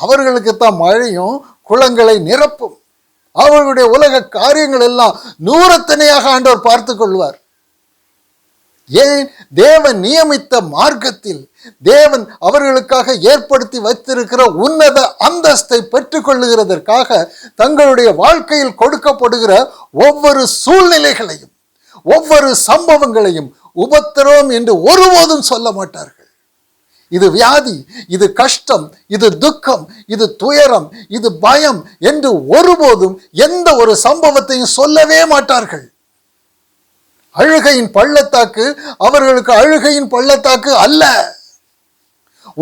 அவர்களுக்குத்தான் மழையும் குளங்களை நிரப்பும். அவர்களுடைய உலக காரியங்கள் எல்லாம் நூறத்தனையாக ஆண்டவர் பார்த்து கொள்வார். ஏன்? தேவன் நியமித்த மார்க்கத்தில் தேவன் அவர்களுக்காக ஏற்படுத்தி வைத்திருக்கிற உன்னத அந்தஸ்தை பெற்றுக் கொள்ளுகிறதற்காக தங்களுடைய வாழ்க்கையில் கொடுக்கப்படுகிற ஒவ்வொரு சூழ்நிலைகளையும் ஒவ்வொரு சம்பவங்களையும் உபத்திரவம் என்று ஒருபோதும் சொல்ல மாட்டார்கள். இது வியாதி, இது கஷ்டம், இது துக்கம், இது துயரம், இது பயம் என்று ஒருபோதும் எந்த ஒரு சம்பவத்தையும் சொல்லவே மாட்டார்கள். அழுகையின் பள்ளத்தாக்கு அவர்களுக்கு அழுகையின் பள்ளத்தாக்கு அல்ல.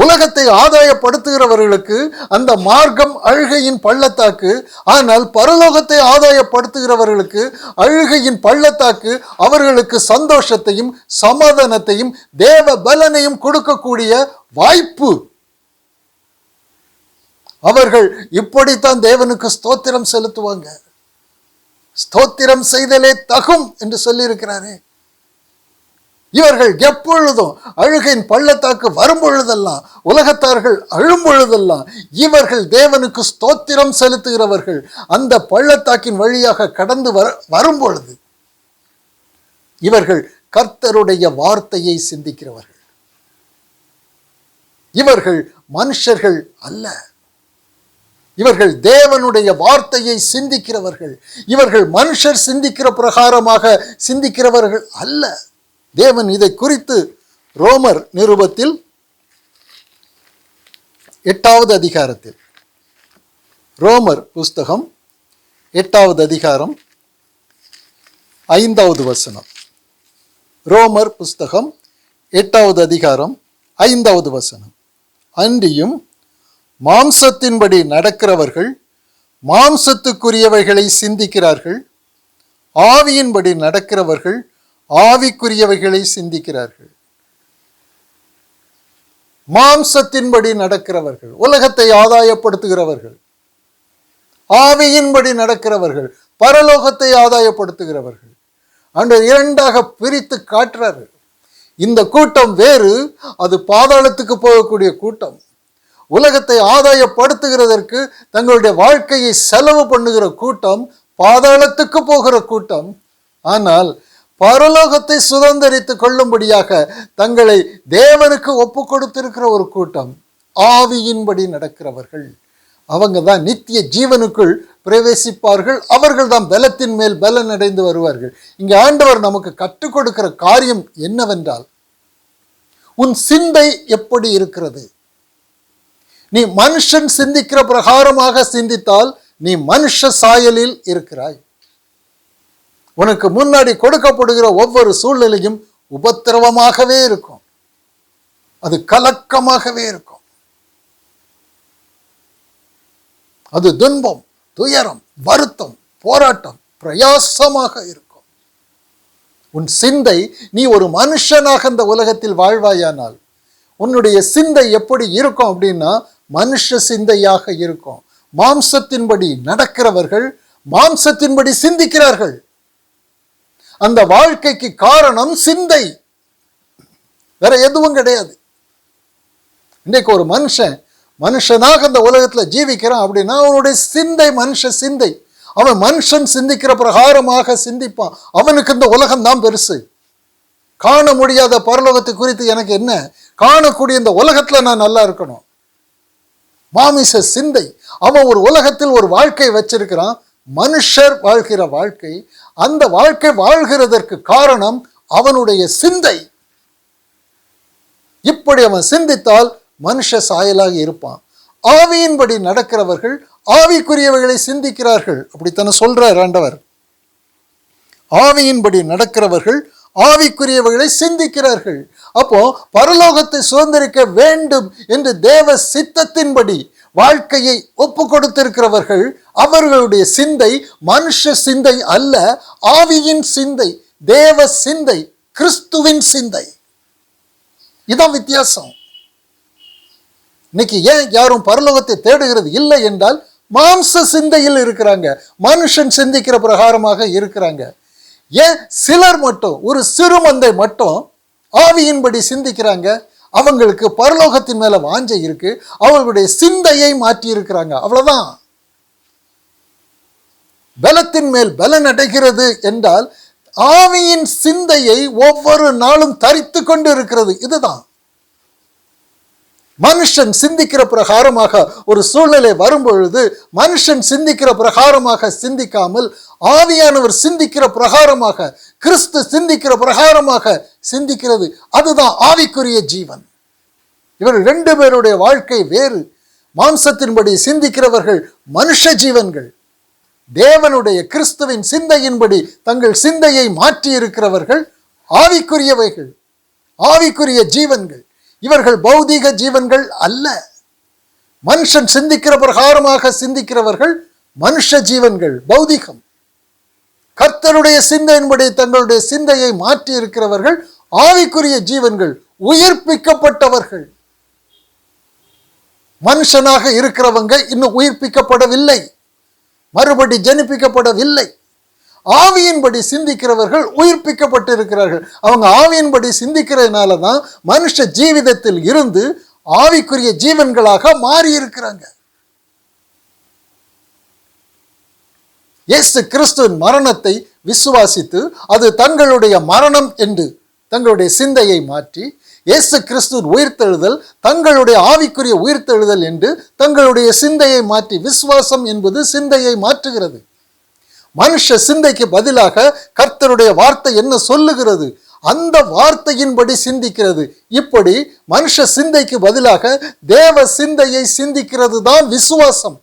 உலகத்தை ஆதாயப்படுத்துகிறவர்களுக்கு அந்த மார்க்கம் அழுகையின் பள்ளத்தாக்கு. ஆனால் பரலோகத்தை ஆதாயப்படுத்துகிறவர்களுக்கு அழுகையின் பள்ளத்தாக்கு அவர்களுக்கு சந்தோஷத்தையும் சமாதானத்தையும் தேவ பலனையும் கொடுக்கக்கூடிய வாய்ப்பு. அவர்கள் இப்படித்தான் தேவனுக்கு ஸ்தோத்திரம் செலுத்துவாங்க. ஸ்தோத்திரம் செய்தலே தகும் என்று சொல்லியிருக்கிறாரே. இவர்கள் எப்பொழுதும் அழுகையின் பள்ளத்தாக்கு வரும் பொழுதெல்லாம், உலகத்தார்கள் அழும் பொழுதெல்லாம் இவர்கள் தேவனுக்கு ஸ்தோத்திரம் செலுத்துகிறவர்கள். அந்த பள்ளத்தாக்கின் வழியாக கடந்து வரும் பொழுது இவர்கள் கர்த்தருடைய வார்த்தையை சிந்திக்கிறவர்கள். இவர்கள் மனுஷர்கள் அல்ல, இவர்கள் தேவனுடைய வார்த்தையை சிந்திக்கிறவர்கள். இவர்கள் மனுஷர் சிந்திக்கிற பிரகாரமாக சிந்திக்கிறவர்கள் அல்ல. தேவன் இதை குறித்து ரோமர் நிருபத்தில் 8வது அதிகாரத்தில், ரோமர் புஸ்தகம் 8வது அதிகாரம் 5வது வசனம், ரோமர் புஸ்தகம் 8வது அதிகாரம் 5வது வசனம், அன்றியும் மாம்சத்தின்படி நடக்கிறவர்கள் மாம்சத்துக்குரியவைகளை சிந்திக்கிறார்கள், ஆவியின்படி நடக்கிறவர்கள் ஆவிக்குரியவைகளை சிந்திக்கிறார்கள். மாம்சத்தின்படி நடக்கிறவர்கள் உலகத்தை ஆதாயப்படுத்துகிறவர்கள், ஆவியின்படி நடக்கிறவர்கள் பரலோகத்தை ஆதாயப்படுத்துகிறவர்கள். ஆண்டவர் இரண்டாக பிரித்து காட்டுறார்கள். இந்த கூட்டம் வேறு, அது பாதாளத்துக்கு போகக்கூடிய கூட்டம். உலகத்தை ஆதாயப்படுத்துகிறதற்கு தங்களுடைய வாழ்க்கையை செலவு பண்ணுகிற கூட்டம் பாதாளத்துக்கு போகிற கூட்டம். ஆனால் பரலோகத்தை சுதந்திரித்து கொள்ளும்படியாக தங்களை தேவனுக்கு ஒப்பு கொடுத்திருக்கிற ஒரு கூட்டம் ஆவியின்படி நடக்கிறவர்கள். அவங்க தான் நித்திய ஜீவனுக்குள் பிரவேசிப்பார்கள். அவர்கள் தான் பலத்தின் மேல் பலன் அடைந்து வருவார்கள். இங்க ஆண்டவர் நமக்கு கற்றுக் கொடுக்கிற காரியம் என்னவென்றால், உன் சிந்தை எப்படி இருக்கிறது? நீ மனுஷன் சிந்திக்கிற பிரகாரமாக சிந்தித்தால் நீ மனுஷ சாயலில் இருக்கிறாய். உனக்கு முன்னாடி கொடுக்கப்படுகிற ஒவ்வொரு சூழ்நிலையும் உபத்திரவமாகவே இருக்கும், அது கலக்கமாகவே இருக்கும், அது துன்பம், துயரம், வருத்தம், போராட்டம், பிரயாசமாக இருக்கும். உன் சிந்தை, நீ ஒரு மனுஷனாக இந்த உலகத்தில் வாழ்வாயானால் உன்னுடைய சிந்தை எப்படி இருக்கும் அப்படின்னா மனுஷ சிந்தையாக இருக்கும். மாம்சத்தின்படி நடக்கிறவர்கள் மாம்சத்தின்படி சிந்திக்கிறார்கள். அந்த வாழ்க்கைக்கு காரணம் சிந்தை, வேற எதுவும் கிடையாது. இன்னைக்கு ஒரு மனுஷனாக அந்த உலகத்துல ஜீவிக்கிறான் அப்படின்னா அவனுடைய சிந்தை மனுஷ சிந்தை. அவன் மனுஷன் சிந்திக்கிற பிரகாரமாக சிந்திப்பான். அவனுக்கு இந்த உலகம் தான் பெருசு. காண முடியாத பரலோகத்தை குறித்து எனக்கு என்ன? காணக்கூடிய இந்த உலகத்துல நான் நல்லா இருக்கணும். மாமிச சிந்தை. அவன் ஒரு உலகத்தில் ஒரு வாழ்க்கை வச்சிருக்கிறான், மனுஷர் வாழ்கிற வாழ்க்கை. அந்த வாழ்க்கை வாழ்கிறதற்கு காரணம் அவனுடைய சிந்தை. இப்படி அவன் சிந்தித்தால் மனுஷ சாயலாக இருப்பான். ஆவியின்படி நடக்கிறவர்கள் ஆவிக்குரியவைகளை சிந்திக்கிறார்கள். அப்படித்தானே சொல்றார் ஆண்டவர். ஆவியின்படி நடக்கிறவர்கள் ஆவிக்குரியவைகளை சிந்திக்கிறார்கள். அப்போ பரலோகத்தை சுதந்திரிக்க வேண்டும் என்று தேவ சித்தத்தின்படி வாழ்க்கையை ஒப்பு கொடுத்திருக்கிறவர்கள், அவர்களுடைய சிந்தை மனுஷ சிந்தை அல்ல, ஆவியின் சிந்தை, தேவ சிந்தை, கிறிஸ்துவின் சிந்தை. இதான் வித்தியாசம். இன்னைக்கு ஏன் யாரும் பரலோகத்தை தேடுகிறது இல்லை என்றால் மாம்ச சிந்தையில் இருக்கிறாங்க, மனுஷன் சிந்திக்கிற பிரகாரமாக இருக்கிறாங்க. ஏன் சிலர் மட்டும், ஒரு சிறு மந்தை மட்டும் ஆவியின்படி சிந்திக்கிறாங்க? அவங்களுக்கு பரலோகத்தின் மேல வாஞ்சை இருக்கு, அவர்களுடைய சிந்தையை மாற்றி இருக்கிறாங்க. அவ்வளவுதான். பலத்தின் மேல் பலன் அடைகிறது என்றால் ஆவியின் சிந்தையை ஒவ்வொரு நாளும் தரித்து கொண்டு இருக்கிறது. இதுதான் மனுஷன் சிந்திக்கிற பிரகாரமாக ஒரு சூழ்நிலை வரும்பொழுது மனுஷன் சிந்திக்கிற பிரகாரமாக சிந்திக்காமல் ஆவியானவர் சிந்திக்கிற பிரகாரமாக, கிறிஸ்து சிந்திக்கிற பிரகாரமாக சிந்திக்கிறது. அதுதான் ஆவிக்குரிய ஜீவன். இவர் 2 பேருடைய வாழ்க்கை வேறு. மாம்சத்தின்படி சிந்திக்கிறவர்கள் மனுஷ ஜீவன்கள். தேவனுடைய கிறிஸ்துவின் சிந்தையின்படி தங்கள் சிந்தையை மாற்றி இருக்கிறவர்கள் ஆவிக்குரியவைகள், ஆவிக்குரிய ஜீவன்கள். இவர்கள் பௌதீக ஜீவன்கள் அல்ல. மனுஷன் சிந்திக்கிற பிரகாரமாக சிந்திக்கிறவர்கள் மனுஷ ஜீவன்கள், பௌதிகம். கர்த்தருடைய சிந்தையின்படி தங்களுடைய சிந்தையை மாற்றி இருக்கிறவர்கள் ஆவிக்குரிய ஜீவன்கள், உயிர்ப்பிக்கப்பட்டவர்கள். மனுஷனாக இருக்கிறவங்க இன்னும் உயிர்ப்பிக்கப்படவில்லை, மறுபடி ஜனிப்பிக்கப்படவில்லை. ஆவியின்படி சிந்திக்கிறவர்கள் உயிர்ப்பிக்கப்பட்டு இருக்கிறார்கள். அவங்க ஆவியின்படி சிந்திக்கிறதுனால தான் மனுஷ ஜீவிதத்தில் இருந்து ஆவிக்குரிய ஜீவன்களாக மாறி இருக்கிறாங்க. இயேசு கிறிஸ்துவின் மரணத்தை விசுவாசித்து அது தங்களுடைய மரணம் என்று தங்களுடைய சிந்தையை மாற்றி, இயேசு கிறிஸ்துவின் உயிர்த்தெழுதல் தங்களுடைய ஆவிக்குரிய உயிர்த்தெழுதல் என்று தங்களுடைய சிந்தையை மாற்றி, விசுவாசம் என்பது சிந்தையை மாற்றுகிறது. மனுஷ சிந்தைக்கு பதிலாக கர்த்தருடைய வார்த்தை என்ன சொல்லுகிறது அந்த வார்த்தையின்படி சிந்திக்கிறது. இப்படி மனுஷ சிந்தைக்கு பதிலாக தேவ சிந்தையை சிந்திக்கிறது தான் விசுவாசம்.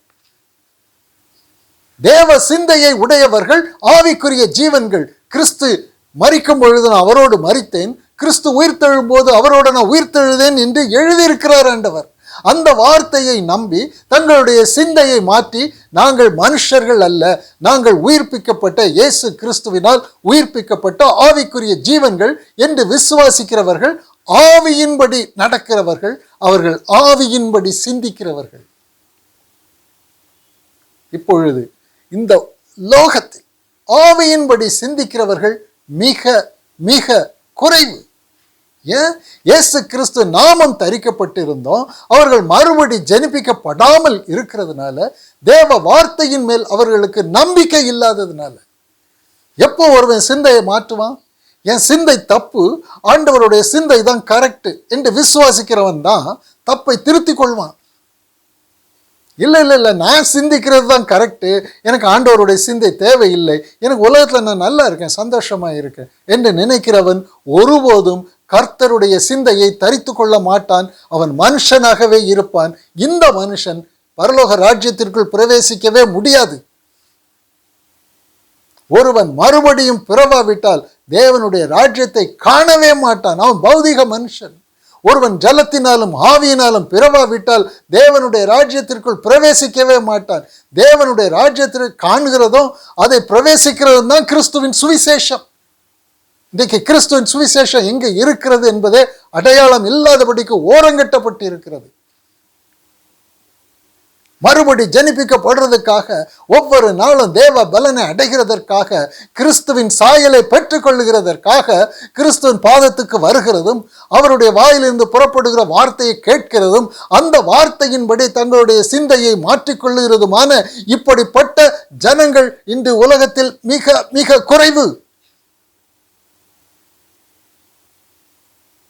தேவ சிந்தையை உடையவர்கள் ஆவிக்குரிய ஜீவன்கள். கிறிஸ்து மரிக்கும் பொழுது நான் அவரோடு மரித்தேன், கிறிஸ்து உயிர்த்தெழும் போது அவரோடு நான் உயிர்த்தெழுதேன் என்று எழுதியிருக்கிறார் ஆண்டவர். அந்த வார்த்தையை நம்பி தங்களுடைய சிந்தையை மாற்றி, நாங்கள் மனுஷர்கள் அல்ல, நாங்கள் உயிர்ப்பிக்கப்பட்ட இயேசு கிறிஸ்துவினால் உயிர்ப்பிக்கப்பட்ட ஆவிக்குரிய ஜீவன்கள் என்று விசுவாசிக்கிறவர்கள், ஆவியின்படி நடக்கிறவர்கள், அவர்கள் ஆவியின்படி சிந்திக்கிறவர்கள். இப்பொழுது இந்த லோகத்தில் ஆவியின்படி சிந்திக்கிறவர்கள் மிக மிக குறைவு. ஏன்? இயேசு கிறிஸ்து நாமம் தரிக்கப்பட்டிருந்தோம், அவர்கள் மறுபடி ஜனிப்பிக்கப்படாமல் இருக்கிறதுனால, தேவ வார்த்தையின் மேல் அவர்களுக்கு நம்பிக்கை இல்லாததுனால. எப்போ ஒருவன் சிந்தையை மாற்றுவான்? என் சிந்தை தப்பு, ஆண்டவருடைய சிந்தை தான் கரெக்ட் என்று விசுவாசிக்கிறவன் தான் தப்பை திருத்திக் கொள்வான். இல்லை இல்லை இல்லை, நான் சிந்திக்கிறது தான் கரெக்டு, எனக்கு ஆண்டவருடைய சிந்தை தேவையில்லை, எனக்கு உலகத்தில் நான் நல்லா இருக்கேன், சந்தோஷமாக இருக்கேன் என்று நினைக்கிறவன் ஒருபோதும் கர்த்தருடைய சிந்தையை தரித்து கொள்ள மாட்டான். அவன் மனுஷனாகவே இருப்பான். இந்த மனுஷன் பரலோக ராஜ்யத்திற்குள் பிரவேசிக்கவே முடியாது. ஒருவன் மறுபடியும் பிறவாவிட்டால் தேவனுடைய ராஜ்யத்தை காணவே மாட்டான். அவன் பௌதிக மனுஷன். ஒருவன் ஜலத்தினாலும் ஆவியினாலும் பிறவாவிட்டால் தேவனுடைய ராஜ்யத்திற்குள் பிரவேசிக்கவே மாட்டான். தேவனுடைய ராஜ்யத்திற்கு காண்கிறதும் அதை பிரவேசிக்கிறதும் தான் கிறிஸ்துவின் சுவிசேஷம். இன்றைக்கு கிறிஸ்துவின் சுவிசேஷம் எங்கே இருக்கிறது என்பதே அடையாளம் இல்லாதபடிக்கு ஓரங்கட்டப்பட்டு இருக்கிறது. மறுபடி ஜனிப்பிக்கப்படுறதுக்காக, ஒவ்வொரு நாளும் தேவ பலனை அடைகிறதற்காக, கிறிஸ்துவின் சாயலை பெற்றுக்கொள்ளுகிறதற்காக கிறிஸ்துவின் பாதத்துக்கு வருகிறதும், அவருடைய வாயிலிருந்து புறப்படுகிற வார்த்தையை கேட்கிறதும், அந்த வார்த்தையின்படி தங்களுடைய சிந்தையை மாற்றிக்கொள்ளுகிறதுமான இப்படிப்பட்ட ஜனங்கள் இன்று உலகத்தில் மிக மிக குறைவு.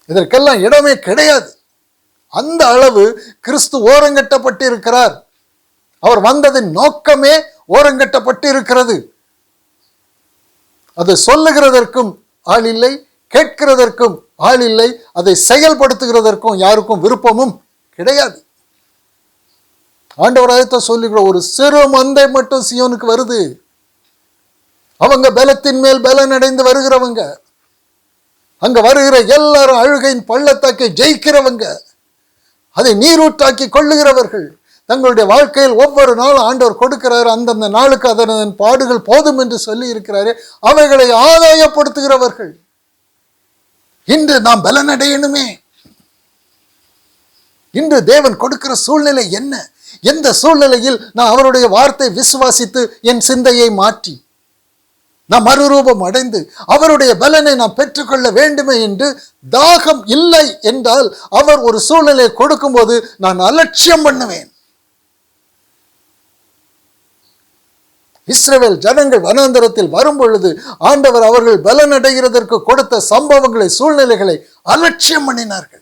இதற்கெல்லாம் இடமே கிடையாது. அந்த அளவு கிறிஸ்து ஓரங்கட்டப்பட்டு இருக்கிறார். அவர் வந்ததின் நோக்கமே ஓரங்கட்டப்பட்டு இருக்கிறது. அது சொல்லுகிறதற்கும் ஆள் இல்லை, கேட்கிறதற்கும் ஆள் இல்லை, அதை செயல்படுத்துகிறதற்கும் யாருக்கும் விருப்பமும் கிடையாது. ஆண்டவராயத்தை சொல்லுகிற ஒரு சிறு மந்தை மட்டும் சியோனுக்கு வருது. அவங்க பலத்தின் மேல் பலன் அடைந்து வருகிறவங்க, அங்க வருகிற எல்லாரும் அழுகையின் பள்ளத்தாக்கை ஜெயிக்கிறவங்க, அதை நீரூற்றாக்கி கொள்ளுகிறவர்கள், தங்களுடைய வாழ்க்கையில் ஒவ்வொரு நாளும் ஆண்டவர் கொடுக்கிறாரு, அந்தந்த நாளுக்கு அதன் பாடுகள் போதும் என்று சொல்லி இருக்கிறாரு, அவைகளை ஆதாயப்படுத்துகிறவர்கள். இன்று நாம் பலனடையணுமே. இன்று தேவன் கொடுக்கிற சூழ்நிலை என்ன? எந்த சூழ்நிலையில் நான் அவருடைய வார்த்தை விசுவாசித்து என் சிந்தையை மாற்றி நான் மறுரூபம் அடைந்து அவருடைய பலனை நான் பெற்றுக்கொள்ள வேண்டுமே என்று தாகம் இல்லை என்றால் அவர் ஒரு சூழ்நிலையை கொடுக்கும்போது நான் அலட்சியம் பண்ணுவேன். இஸ்ரவேல் ஜனங்கள் வனாந்தரத்தில் வரும் பொழுது ஆண்டவர் அவர்கள் பலன் அடைகிறதற்கு கொடுத்த சம்பவங்களை, சூழ்நிலைகளை அலட்சியம் பண்ணினார்கள்.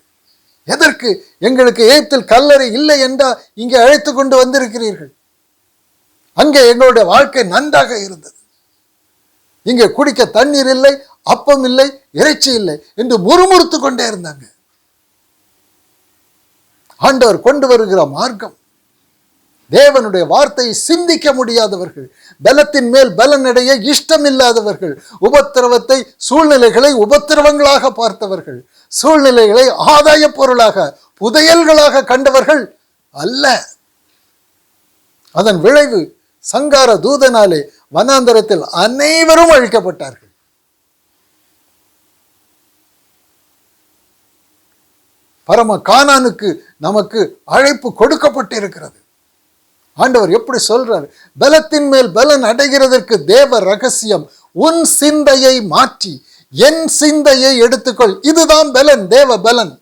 எதற்கு? எங்களுக்கு எகிப்தில் கல்லறை இல்லை என்றா இங்கே அழைத்து கொண்டு வந்திருக்கிறீர்கள்? அங்கே எங்களுடைய வாழ்க்கை நன்றாக இருந்தது, இங்கே குடிக்க தண்ணீர் இல்லை, அப்பம் இல்லை, இறைச்சி இல்லை என்று முறுமுறுத்து கொண்டே இருந்தாங்க. ஆண்டவர் கொண்டு வருகிற மார்க்கம், தேவனுடைய வார்த்தையை சிந்திக்க முடியாதவர்கள், பலத்தின் மேல் பலன் அடைய இஷ்டம் இல்லாதவர்கள், உபத்திரவத்தை, சூழ்நிலைகளை உபத்திரவங்களாக பார்த்தவர்கள், சூழ்நிலைகளை ஆதாய பொருளாக, புதையல்களாக கண்டவர்கள் அல்ல. அதன் விளைவு சங்கார தூதனாலே வனாந்தரத்தில் அனைவரும் அழிக்கப்பட்டார்கள். பரம கானானுக்கு நமக்கு அழைப்பு கொடுக்கப்பட்டிருக்கிறது. ஆண்டவர் எப்படி சொல்றார்? பலத்தின் மேல் பலன் அடைகிறதற்கு தேவ ரகசியம், உன் சிந்தையை மாற்றி என் சிந்தையை எடுத்துக்கொள். இதுதான் பலன், தேவ பலன்.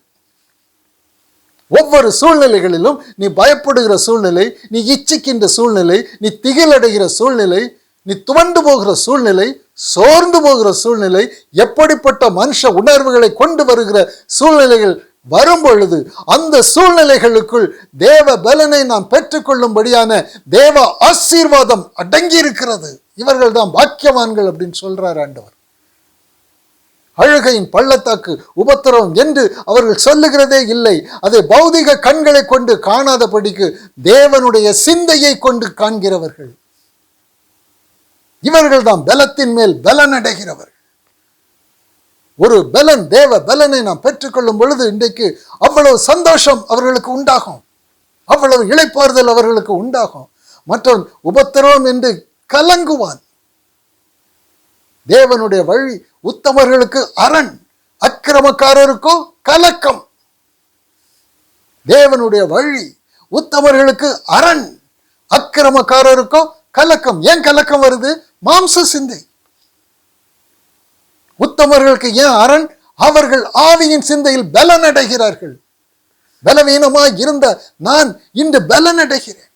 ஒவ்வொரு சூழ்நிலைகளிலும் நீ பயப்படுகிற சூழ்நிலை, நீ இச்சிக்கின்ற சூழ்நிலை, நீ திகிலடைகிற சூழ்நிலை, நீ துவண்டு போகிற சூழ்நிலை, சோர்ந்து போகிற சூழ்நிலை, எப்படிப்பட்ட மனுஷ உணர்வுகளை கொண்டு வருகிற சூழ்நிலைகள் வரும் பொழுது அந்த சூழ்நிலைகளுக்குள் தேவ பலனை நாம் பெற்றுக்கொள்ளும்படியான தேவ ஆசீர்வாதம் அடங்கி இருக்கிறது. இவர்கள் தான் பாக்கியவான்கள் அப்படின்னு சொல்றார் ஆண்டவர். அழுகையின் பள்ளத்தாக்கு, உபத்திரவம் என்று அவர்கள் சொல்லுகிறதே இல்லை. அதை பௌதிக கண்களை கொண்டு காணாதபடிக்கு தேவனுடைய சிந்தையை கொண்டு காண்கிறவர்கள். இவர்கள் தான் பலத்தின் மேல் பலன் அடைகிறவர்கள். ஒரு பலன், தேவ பலனை நாம் பெற்றுக்கொள்ளும் பொழுது இன்றைக்கு அவ்வளவு சந்தோஷம் அவர்களுக்கு உண்டாகும், அவ்வளவு இளைப்பாறுதல் அவர்களுக்கு உண்டாகும். மற்றவன் உபத்திரவம் என்று கலங்குவான். தேவனுடைய வழி உத்தமர்களுக்கு அரண், அக்கிரமக்காரருக்கோ கலக்கம். தேவனுடைய வழி உத்தமர்களுக்கு அரண், அக்கிரமக்காரருக்கோ கலக்கம். ஏன் கலக்கம் வருது? மாம்ச சிந்தை. உத்தமர்களுக்கு ஏன் அரண்? அவர்கள் ஆவியின் சிந்தையில் பலன் அடைகிறார்கள். பலவீனமாய் இருந்த நான் இன்று பலன் அடைகிறேன்.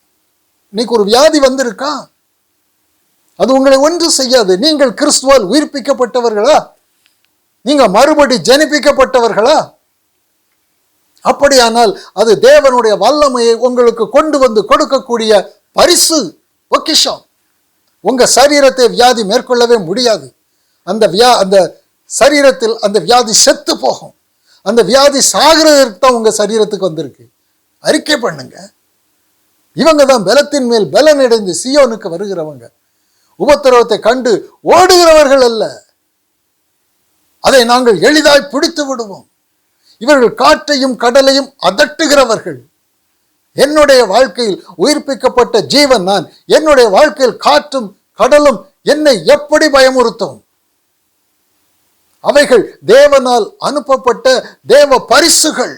இன்னைக்கு ஒரு வியாதி வந்திருக்கா, அது உங்களை ஒன்று செய்யாது. நீங்கள் கிறிஸ்துவால் உயிர்ப்பிக்கப்பட்டவர்களா? நீங்க மறுபடி ஜனிப்பிக்கப்பட்டவர்களா? அப்படியானால் அது தேவனுடைய வல்லமையை உங்களுக்கு கொண்டு வந்து கொடுக்கக்கூடிய பரிசு, பொக்கிஷம். உங்க சரீரத்தை வியாதி மேற்கொள்ளவே முடியாது. அந்த சரீரத்தில் அந்த வியாதி செத்து போகும். அந்த வியாதி சாகிறதற்கு தான் உங்க சரீரத்துக்கு வந்திருக்கு. அறிக்கை பண்ணுங்க. இவங்க தான் பலத்தின் மேல் பலன் அடைந்து சியோனுக்கு வருகிறவங்க. உபத்திரவத்தை கண்டு ஓடுகிறவர்கள் அல்ல. அதை நாங்கள் எளிதாய் பிடித்து விடுவோம். இவர்கள் காற்றையும் கடலையும் அதட்டுகிறவர்கள். என்னுடைய வாழ்க்கையில் உயிர்ப்பிக்கப்பட்ட ஜீவன் நான். என்னுடைய வாழ்க்கையில் காற்றும் கடலும் என்னை எப்படி பயமுறுத்தும்? அவைகள் தேவனால் அனுப்பப்பட்ட தேவ பரிசுகள்.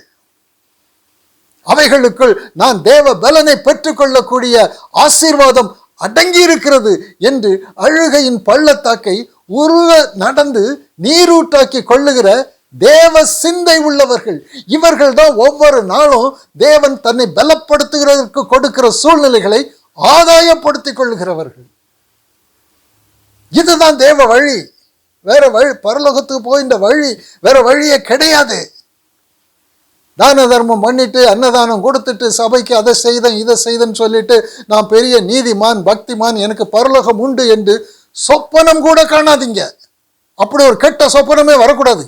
அவைகளுக்குள் நான் தேவ பலனை பெற்றுக்கொள்ளக்கூடிய ஆசீர்வாதம் அடங்கி இருக்கிறது என்று அழுகையின் பள்ளத்தாக்கை உருவ நடந்து நீரூட்டாக்கி கொள்ளுகிற தேவ சிந்தை உள்ளவர்கள். இவர்கள் தான் ஒவ்வொரு நாளும் தேவன் தன்னை பலப்படுத்துகிறதற்கு கொடுக்கிற சூழ்நிலைகளை ஆதாயப்படுத்திக் கொள்ளுகிறவர்கள். இதுதான் தேவ வழி. வேற வழி, பரலோகத்துக்கு போய் இந்த வழி வேற வழியே கிடையாது. தான தர்மம் பண்ணிட்டு, அன்னதானம் கொடுத்துட்டு, சபைக்கு அதை செய்தேன் இதை செய்தேன்னு சொல்லிட்டு நான் பெரிய நீதிமான், பக்திமான், எனக்கு பரலோகம் உண்டு என்று சொப்பனம் கூட காணாதீங்க. அப்படி ஒரு கெட்ட சொப்பனமே வரக்கூடாது.